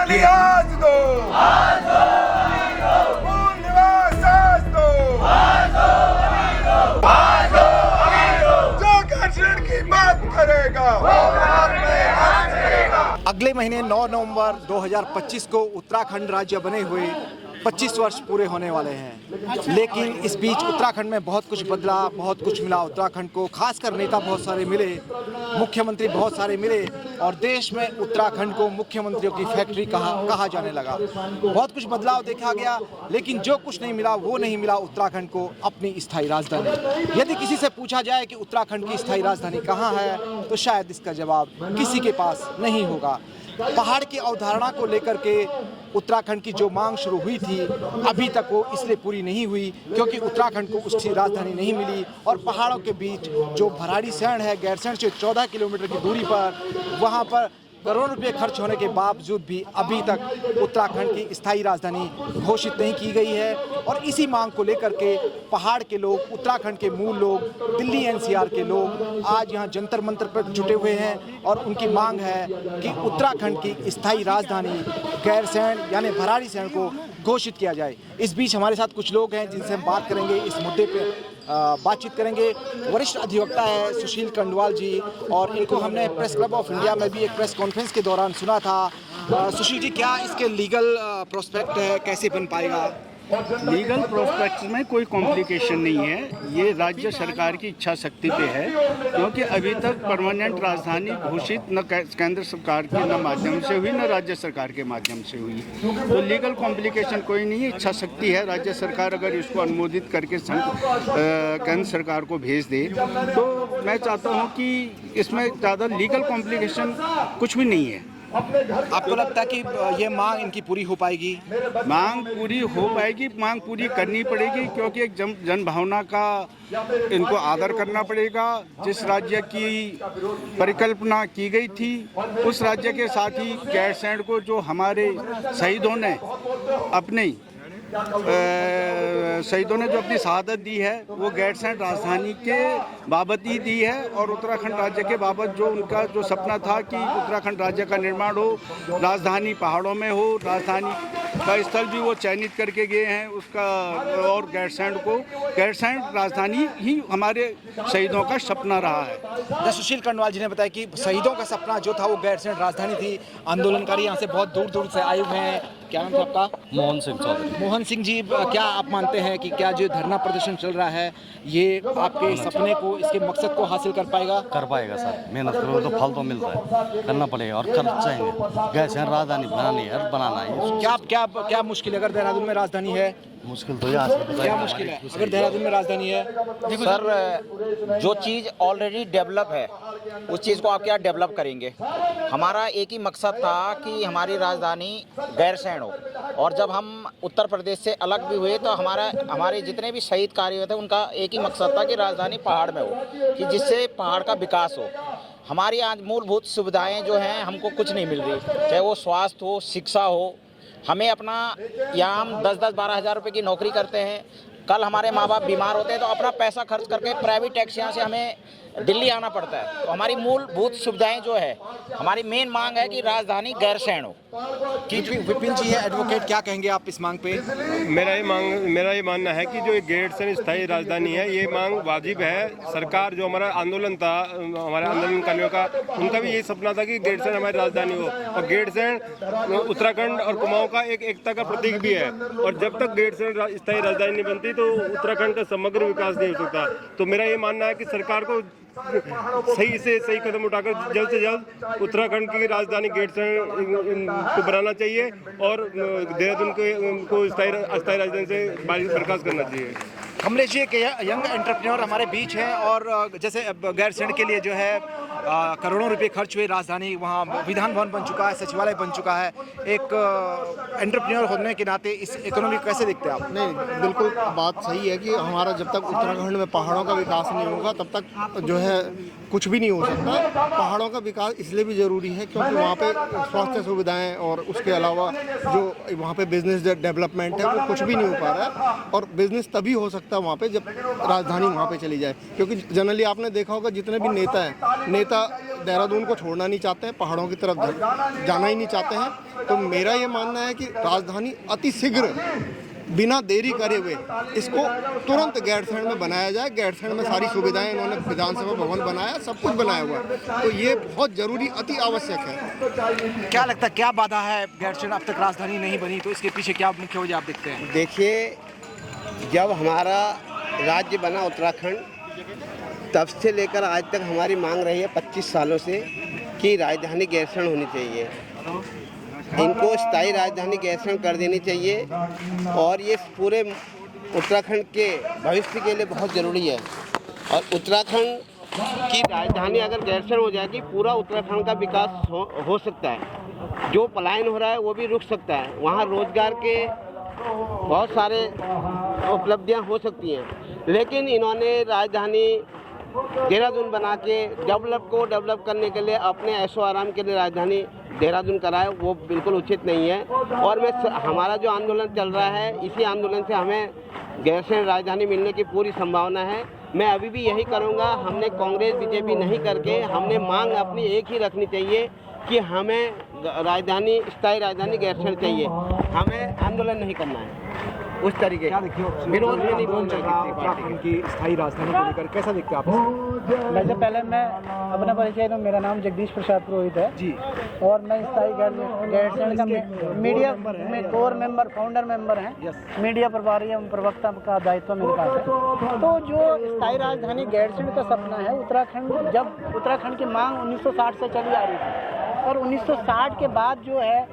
मनाली आज दो, मूल निवास आज दो, जो घर्षण की बात करेगा वो अगले महीने 9 नवंबर 2025 को उत्तराखंड राज्य बने हुए 25 वर्ष पूरे होने वाले हैं। लेकिन इस बीच उत्तराखंड में बहुत कुछ बदला, बहुत कुछ मिला उत्तराखंड को। खासकर नेता बहुत सारे मिले, मुख्यमंत्री बहुत सारे मिले और देश में उत्तराखंड को मुख्यमंत्रियों की फैक्ट्री कहा जाने लगा। बहुत कुछ बदलाव देखा गया, लेकिन जो कुछ नहीं मिला वो नहीं मिला उत्तराखंड को अपनी स्थायी राजधानी। यदि किसी से पूछा जाए कि उत्तराखंड की स्थायी राजधानी कहाँ है, तो शायद इसका जवाब किसी के पास नहीं होगा। पहाड़ की अवधारणा को लेकर के उत्तराखंड की जो मांग शुरू हुई थी, अभी तक वो इसलिए पूरी नहीं हुई क्योंकि उत्तराखंड को उसकी राजधानी नहीं मिली। और पहाड़ों के बीच जो भराड़ीसैंण है, गैरसैंण से 14 किलोमीटर की दूरी पर, वहाँ पर करोड़ों रुपए खर्च होने के बावजूद भी अभी तक उत्तराखंड की स्थायी राजधानी घोषित नहीं की गई है। और इसी मांग को लेकर के पहाड़ के लोग, उत्तराखंड के मूल लोग, दिल्ली एनसीआर के लोग आज यहाँ जंतर मंतर पर जुटे हुए हैं और उनकी मांग है कि उत्तराखंड की स्थायी राजधानी गैरसैंण यानी भराड़ीसैंण को घोषित किया जाए। इस बीच हमारे साथ कुछ लोग हैं जिनसे हम बात करेंगे, इस मुद्दे पे बातचीत करेंगे। वरिष्ठ अधिवक्ता है सुशील कंडवाल जी, और इनको हमने प्रेस क्लब ऑफ इंडिया में भी एक प्रेस कॉन्फ्रेंस के दौरान सुना था। सुशील जी, क्या इसके लीगल प्रोस्पेक्ट है, कैसे बन पाएगा? लीगल प्रोस्पेक्ट्स में कोई कॉम्प्लिकेशन नहीं है। ये राज्य सरकार की इच्छा शक्ति पे है, क्योंकि अभी तक परमानेंट राजधानी घोषित न केंद्र सरकार के न माध्यम से हुई, न राज्य सरकार के माध्यम से हुई। तो लीगल कॉम्प्लिकेशन कोई नहीं है, इच्छा शक्ति है। राज्य सरकार अगर इसको अनुमोदित करके केंद्र सरकार को भेज दे तो मैं चाहता हूँ कि इसमें ज़्यादा लीगल कॉम्प्लिकेशन कुछ भी नहीं है। आपको लगता है कि ये मांग इनकी पूरी हो पाएगी? मांग पूरी हो पाएगी, मांग पूरी करनी पड़ेगी, क्योंकि एक जन भावना का इनको आदर करना पड़ेगा। जिस राज्य की परिकल्पना की गई थी, उस राज्य के साथ ही गैरसैंण को जो हमारे शहीदों ने जो अपनी शहादत दी है, वो गैरसैंण राजधानी के बाबत ही दी है। और उत्तराखंड राज्य के बाबत जो उनका जो सपना था कि उत्तराखंड राज्य का निर्माण हो, राजधानी पहाड़ों में हो, राजधानी का स्थल भी वो चयनित करके गए हैं उसका। और गैरसैंण राजधानी ही हमारे शहीदों का सपना रहा है। सुशील कंडवाल जी ने बताया कि शहीदों का सपना जो था वो गैरसैंण राजधानी थी। आंदोलनकारी यहाँ से बहुत दूर दूर से आए हुए हैं। क्या नाम था आपका? मोहन सिंह चौधरी। मोहन सिंह जी, क्या आप मानते हैं कि क्या जो धरना प्रदर्शन चल रहा है ये आपके सपने को, इसके मकसद को हासिल कर पाएगा? कर पाएगा सर, मेहनत करोगे तो फल तो मिलता है, करना पड़ेगा और कर चाहेंगे। गैरसैंण राजधानी बनानी है, बनाना है। क्या मुश्किल है अगर देहरादून में राजधानी है? मुश्किल तो यहाँ से क्या मुश्किल है अगर देहरादून में राजधानी है? देखो सर, जो चीज़ ऑलरेडी डेवलप है उस चीज़ को आप क्या डेवलप करेंगे? हमारा एक ही मकसद था कि हमारी राजधानी गैरसैंण हो। और जब हम उत्तर प्रदेश से अलग भी हुए तो हमारे जितने भी शहीद कार्य थे उनका एक ही मकसद था कि राजधानी पहाड़ में हो, कि जिससे पहाड़ का विकास हो। हमारी आज मूलभूत सुविधाएं जो हैं हमको कुछ नहीं मिल रही, चाहे वो स्वास्थ्य हो, शिक्षा हो। हमें अपना यहाँ हम 10-10, 12 हज़ार रुपये की नौकरी करते हैं, कल हमारे माँ बाप बीमार होते हैं तो अपना पैसा खर्च करके प्राइवेट टैक्सी यहाँ से हमें दिल्ली आना पड़ता है। तो हमारी मूलभूत सुविधाएं जो है, हमारी मेन मांग है कि राजधानी गैरसैंण हो। विपिन जी है एडवोकेट, क्या कहेंगे आप इस मांग पे? मेरा ये मानना है कि जो एक गैरसैंण स्थायी राजधानी है, ये मांग वाजिब है। सरकार जो हमारा आंदोलन था, हमारे आंदोलनकारियों का, उनका भी यही सपना था कि गैरसैंण हमारी राजधानी हो। और गैरसैंण उत्तराखंड और कुमाऊं का एक एकता का प्रतीक भी है। और जब तक गैरसैंण स्थायी राजधानी नहीं बनती तो उत्तराखंड का समग्र विकास नहीं हो सकता। तो मेरा ये मानना है कि सरकार को सही से सही कदम उठाकर जल्द से जल्द उत्तराखंड की राजधानी गैरसैंण को बनाना चाहिए और देहरादून को स्थायी राजधानी से बर्खास्त करना चाहिए। कमलेश जी एक यंग एंटरप्रेन्योर हमारे बीच हैं और जैसे गैरसैंण के लिए जो है करोड़ों रुपए खर्च हुए, राजधानी वहाँ विधान भवन बन चुका है, सचिवालय बन चुका है। एक एंटरप्रेन्योर होने के नाते इस इकोनॉमी को कैसे देखते हैं आप? नहीं, बिल्कुल बात सही है कि हमारा जब तक उत्तराखंड में पहाड़ों का विकास नहीं होगा तब तक जो है कुछ भी नहीं हो सकता। पहाड़ों का विकास इसलिए भी ज़रूरी है क्योंकि वहाँ पे स्वास्थ्य सुविधाएं और उसके अलावा जो वहाँ पे बिजनेस डेवलपमेंट है वो कुछ भी नहीं हो पा रहा है। और बिजनेस तभी हो सकता है वहाँ पे जब राजधानी वहाँ पे चली जाए। क्योंकि जनरली आपने देखा होगा जितने भी नेता जनता देहरादून को छोड़ना नहीं चाहते हैं, पहाड़ों की तरफ जाना ही नहीं चाहते हैं। तो मेरा ये मानना है कि राजधानी अति शीघ्र बिना देरी करे हुए इसको तुरंत गैरसैंण में बनाया जाए। गैरसैंण में सारी सुविधाएं, इन्होंने विधानसभा भवन बनाया, सब कुछ बनाया हुआ है, तो ये बहुत ज़रूरी, अति आवश्यक है। क्या लगता है क्या बाधा है गैरसैंण अब तक राजधानी नहीं बनी, तो इसके पीछे क्या मुख्य वजह आप देखते हैं? देखिए, जब हमारा राज्य बना उत्तराखंड, तब से लेकर आज तक हमारी मांग रही है 25 सालों से कि राजधानी गैरसैंण होनी चाहिए। इनको स्थायी राजधानी गैरसैंण कर देनी चाहिए और ये पूरे उत्तराखंड के भविष्य के लिए बहुत ज़रूरी है। और उत्तराखंड की राजधानी अगर गैरसैंण हो जाएगी, पूरा उत्तराखंड का विकास हो सकता है। जो पलायन हो रहा है वो भी रुक सकता है। वहाँ रोजगार के बहुत सारे उपलब्धियाँ हो सकती हैं, लेकिन इन्होंने राजधानी देहरादून बना के डेवलप करने के लिए अपने ऐशो आराम के लिए राजधानी देहरादून कराए, वो बिल्कुल उचित नहीं है। और हमारा जो आंदोलन चल रहा है, इसी आंदोलन से हमें गैरसैंण राजधानी मिलने की पूरी संभावना है। मैं अभी भी यही करूँगा। हमने कांग्रेस बीजेपी नहीं करके हमने मांग अपनी एक ही रखनी चाहिए कि हमें राजधानी, स्थायी राजधानी गैरसैंण चाहिए। हमें आंदोलन नहीं करना है उस तरीके का। विरोध में नहीं बोल रहा उत्तराखंड की स्थायी राजधानी को लेकर कैसा देखते हैं आप? वैसे पहले मैं अपना परिचय दूं, मेरा नाम जगदीश प्रसाद पुरोहित है जी, और मैं स्थायी गैरसैंण का मीडिया में कोर मेंबर, फाउंडर मेंबर हैं। मीडिया प्रभारी एवं प्रवक्ता का दायित्व मेरे पास है। तो जो स्थायी राजधानी गैरसैंण का सपना है, उत्तराखंड, जब उत्तराखंड की मांग 1960 से चली आ रही थी, और 1960 के बाद जो है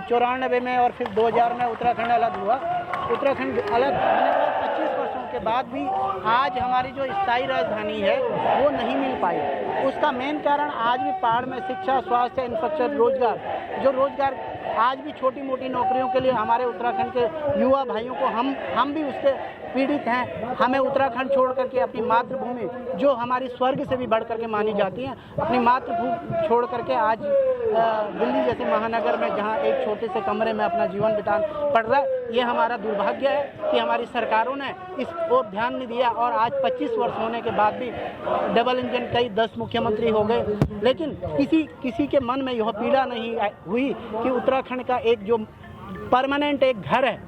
94 में और फिर 2000 में उत्तराखंड अलग हुआ। उत्तराखंड अलग होने के 25 वर्षों के बाद भी आज हमारी जो स्थायी राजधानी है वो नहीं मिल पाई। उसका मेन कारण आज भी पहाड़ में शिक्षा, स्वास्थ्य, इंफ्रास्ट्रक्चर, रोजगार आज भी छोटी मोटी नौकरियों के लिए हमारे उत्तराखंड के युवा भाइयों को हम भी उससे पीड़ित हैं। हमें उत्तराखंड छोड़ करके अपनी मातृभूमि, जो हमारी स्वर्ग से भी बढ़ करके मानी जाती है, अपनी मातृभूमि छोड़ करके आज दिल्ली जैसे महानगर में, जहां एक छोटे से कमरे में अपना जीवन बिताना पड़ रहा है। ये हमारा दुर्भाग्य है कि हमारी सरकारों ने इस ओर ध्यान नहीं दिया, और आज 25 वर्ष होने के बाद भी डबल इंजन कई 10 मुख्यमंत्री हो गए, लेकिन किसी के मन में यह पीड़ा नहीं हुई कि उत्तराखंड का एक जो परमानेंट एक घर है,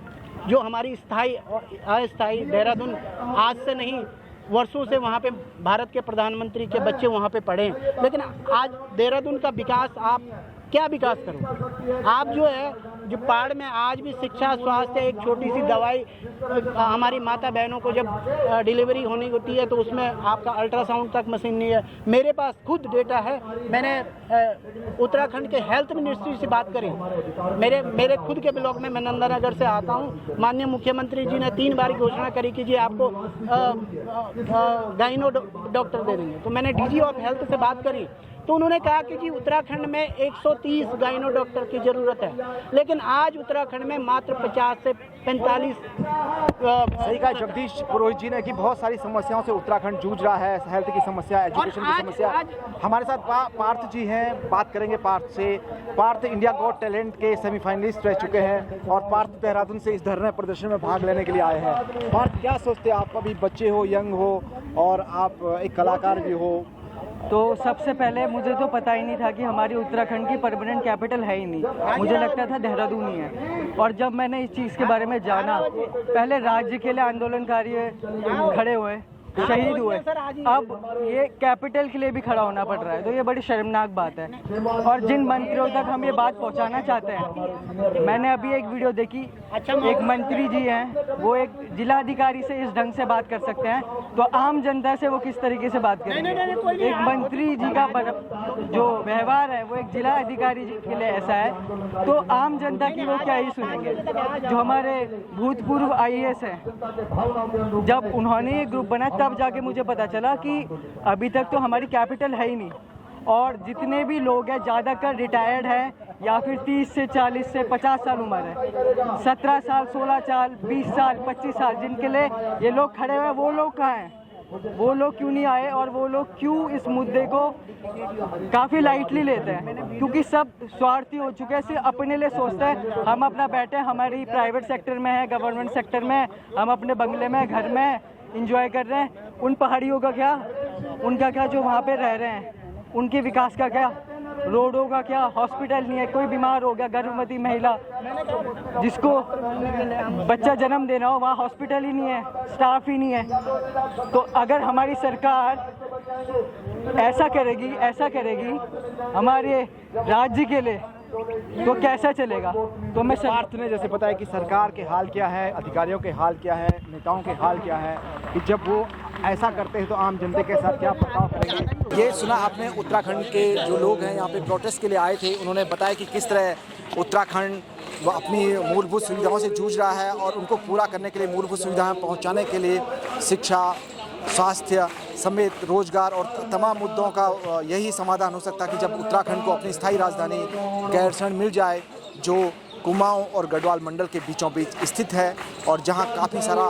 जो हमारी स्थायी और अस्थायी देहरादून आज से नहीं वर्षों से वहाँ पे भारत के प्रधानमंत्री के बच्चे वहाँ पे पढ़े हैं, लेकिन आज देहरादून का विकास, आप क्या विकास करो? आप जो है, जो पहाड़ में आज भी शिक्षा, स्वास्थ्य, एक छोटी सी दवाई, हमारी माता बहनों को जब डिलीवरी होनी होती है तो उसमें आपका अल्ट्रासाउंड तक मशीन नहीं है। मेरे पास खुद डेटा है, मैंने उत्तराखंड के हेल्थ मिनिस्ट्री से बात करी। मेरे खुद के ब्लॉक में, मैं नंदानगर से आता हूँ, माननीय मुख्यमंत्री जी ने 3 बार घोषणा करी कि जी आपको गाइनो डॉक्टर दे देंगे। तो मैंने डीजी ऑफ हेल्थ से बात करी, तो उन्होंने कहा कि जी उत्तराखंड में 130 गाइनो डॉक्टर की ज़रूरत है, लेकिन आज उत्तराखंड में मात्र 50 से 45। सही कहा जगदीश पुरोहित जी ने कि बहुत सारी समस्याओं से उत्तराखंड जूझ रहा है। हेल्थ की समस्या, एजुकेशन की समस्या। हमारे साथ पार्थ जी हैं, बात करेंगे पार्थ से। पार्थ इंडिया गॉट टैलेंट के सेमीफाइनलिस्ट रह चुके हैं और पार्थ देहरादून से इस धरने प्रदर्शन में भाग लेने के लिए आए हैं। पार्थ, क्या सोचते हैं आप? अभी बच्चे हो, यंग हो, और आप एक कलाकार भी हो। तो सबसे पहले मुझे तो पता ही नहीं था कि हमारी उत्तराखंड की परमानेंट कैपिटल है ही नहीं। मुझे लगता था देहरादून ही है, और जब मैंने इस चीज़ के बारे में जाना, पहले राज्य के लिए आंदोलनकारी खड़े हुए, शहीद हुए, अब ये कैपिटल के लिए भी खड़ा होना पड़ रहा है, तो ये बड़ी शर्मनाक बात है। और जिन मंत्रियों तक हम ये बात पहुंचाना चाहते हैं, मैंने अभी एक वीडियो देखी, एक मंत्री जी हैं, वो एक जिलाधिकारी से इस ढंग से बात कर सकते हैं, तो आम जनता से वो किस तरीके से बात करेंगे? एक मंत्री जी का जो व्यवहार है वो एक जिला अधिकारी के लिए ऐसा है, तो आम जनता की वो क्या ही सुनेंगे? जो हमारे भूतपूर्व IAS हैं, जब उन्होंने ये ग्रुप बना तब जाके मुझे पता चला कि अभी तक तो हमारी कैपिटल है ही नहीं, और जितने भी लोग हैं ज़्यादातर रिटायर्ड हैं या फिर 30 से 40 से 50 साल उम्र है। 17 साल, 16 साल, 20 साल, 25 साल जिनके लिए ये लोग खड़े हुए हैं, वो लोग कहाँ हैं? वो लोग क्यों नहीं आए, और वो लोग क्यों इस मुद्दे को काफ़ी लाइटली लेते हैं? क्योंकि सब स्वार्थी हो चुके हैं, सिर्फ अपने लिए सोचते हैं। हम अपना बैठे, हमारी प्राइवेट सेक्टर में है, गवर्नमेंट सेक्टर में, हम अपने बंगले में, घर में इंजॉय कर रहे हैं। उन पहाड़ियों का क्या, उनका क्या जो वहाँ पे रह रहे हैं? उनके विकास का क्या, रोडों का क्या, हॉस्पिटल नहीं है, कोई बीमार हो गया, गर्भवती महिला जिसको बच्चा जन्म देना हो वहाँ हॉस्पिटल ही नहीं है, स्टाफ ही नहीं है। तो अगर हमारी सरकार ऐसा करेगी हमारे राज्य के लिए तो कैसा चलेगा। तो मैं पार्थ ने जैसे बताया कि सरकार के हाल क्या है, अधिकारियों के हाल क्या है, नेताओं के हाल क्या है, कि जब वो ऐसा करते हैं तो आम जनता के साथ क्या बर्ताव करेंगे। ये सुना आपने उत्तराखंड के जो लोग हैं यहाँ पे प्रोटेस्ट के लिए आए थे, उन्होंने बताया कि किस तरह उत्तराखंड वो अपनी मूलभूत सुविधाओं से जूझ रहा है और उनको पूरा करने के लिए, मूलभूत सुविधाएं पहुँचाने के लिए शिक्षा, स्वास्थ्य समेत रोजगार और तमाम मुद्दों का यही समाधान हो सकता है कि जब उत्तराखंड को अपनी स्थायी राजधानी गैरसैंण मिल जाए, जो कुमाऊं और गढ़वाल मंडल के बीचों बीच स्थित है और जहां काफ़ी सारा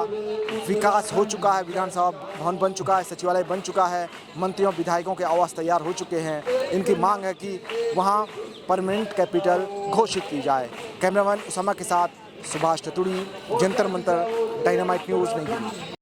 विकास हो चुका है, विधानसभा भवन बन चुका है, सचिवालय बन चुका है, मंत्रियों विधायकों के आवास तैयार हो चुके हैं। इनकी मांग है कि वहां परमानेंट कैपिटल घोषित की जाए। कैमरामैन उसामा के साथ सुभाष चतुर्वेदी, जंतर मंतर, डायनामाइट न्यूज़, नई दिल्ली।